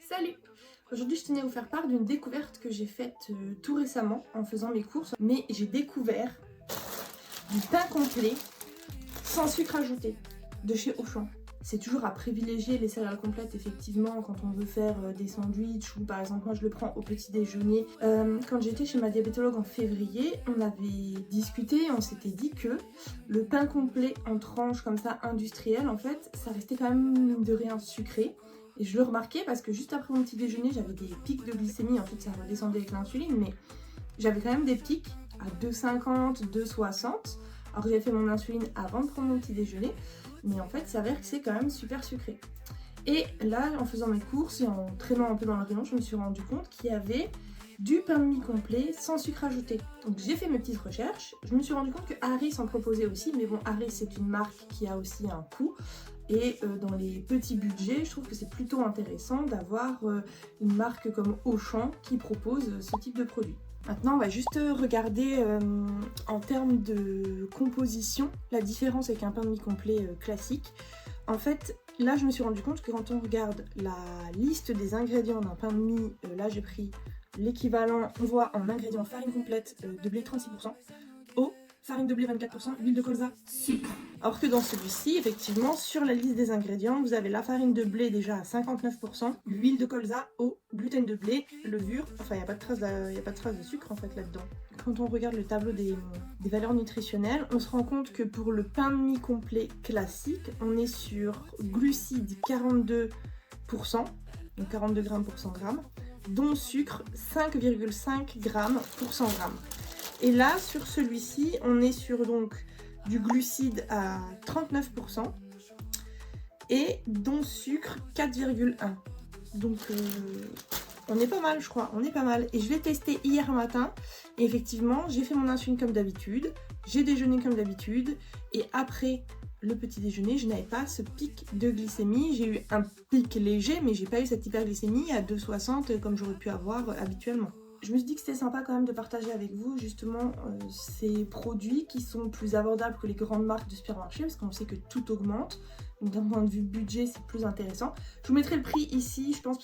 Salut! Aujourd'hui je tenais à vous faire part d'une découverte que j'ai faite tout récemment en faisant mes courses. Mais j'ai découvert du pain complet sans sucre ajouté de chez Auchan. C'est toujours à privilégier les céréales complètes effectivement quand on veut faire des sandwichs ou par exemple moi je le prends au petit déjeuner. Quand j'étais chez ma diabétologue en février, on avait discuté et on s'était dit que le pain complet en tranches comme ça industriel en fait ça restait quand même mine de rien sucré. Et je le remarquais parce que juste après mon petit déjeuner j'avais des pics de glycémie, en fait ça redescendait avec l'insuline mais j'avais quand même des pics à 2,50, 2,60. Alors j'avais fait mon insuline avant de prendre mon petit déjeuner, mais en fait il s'avère que c'est quand même super sucré. Et là, en faisant mes courses et en traînant un peu dans le rayon, je me suis rendu compte qu'il y avait du pain de mie complet sans sucre ajouté. Donc j'ai fait mes petites recherches, je me suis rendu compte que Harris en proposait aussi, mais bon, Harris c'est une marque qui a aussi un coût. Et dans les petits budgets, je trouve que c'est plutôt intéressant d'avoir une marque comme Auchan qui propose ce type de produit. Maintenant, on va juste regarder en termes de composition la différence avec un pain de mie complet classique. En fait, là, je me suis rendu compte que quand on regarde la liste des ingrédients d'un pain de mie, là j'ai pris l'équivalent, on voit en ingrédients farine complète de blé 36%, eau, farine de blé 24%, huile de colza, sucre. Alors que dans celui-ci, effectivement, sur la liste des ingrédients, vous avez la farine de blé déjà à 59%, l'huile de colza, eau, gluten de blé, levure, enfin il n'y a pas de trace de sucre en fait là-dedans. Quand on regarde le tableau des valeurs nutritionnelles, on se rend compte que pour le pain de mie complet classique, on est sur glucides 42%, donc 42 grammes pour 100 grammes, dont sucre 5,5 grammes pour 100 grammes. Et là, sur celui-ci, on est sur donc du glucide à 39% et dont sucre 4,1. Donc on est pas mal, je crois, on est pas mal. Et je l'ai testé hier matin et effectivement, j'ai fait mon insuline comme d'habitude, j'ai déjeuné comme d'habitude et après le petit déjeuner, je n'avais pas ce pic de glycémie. J'ai eu un pic léger, mais j'ai pas eu cette hyperglycémie à 2,60 comme j'aurais pu avoir habituellement. Je me suis dit que c'était sympa quand même de partager avec vous justement ces produits qui sont plus abordables que les grandes marques de supermarché parce qu'on sait que tout augmente. Donc d'un point de vue budget, c'est plus intéressant. Je vous mettrai le prix ici, je pense.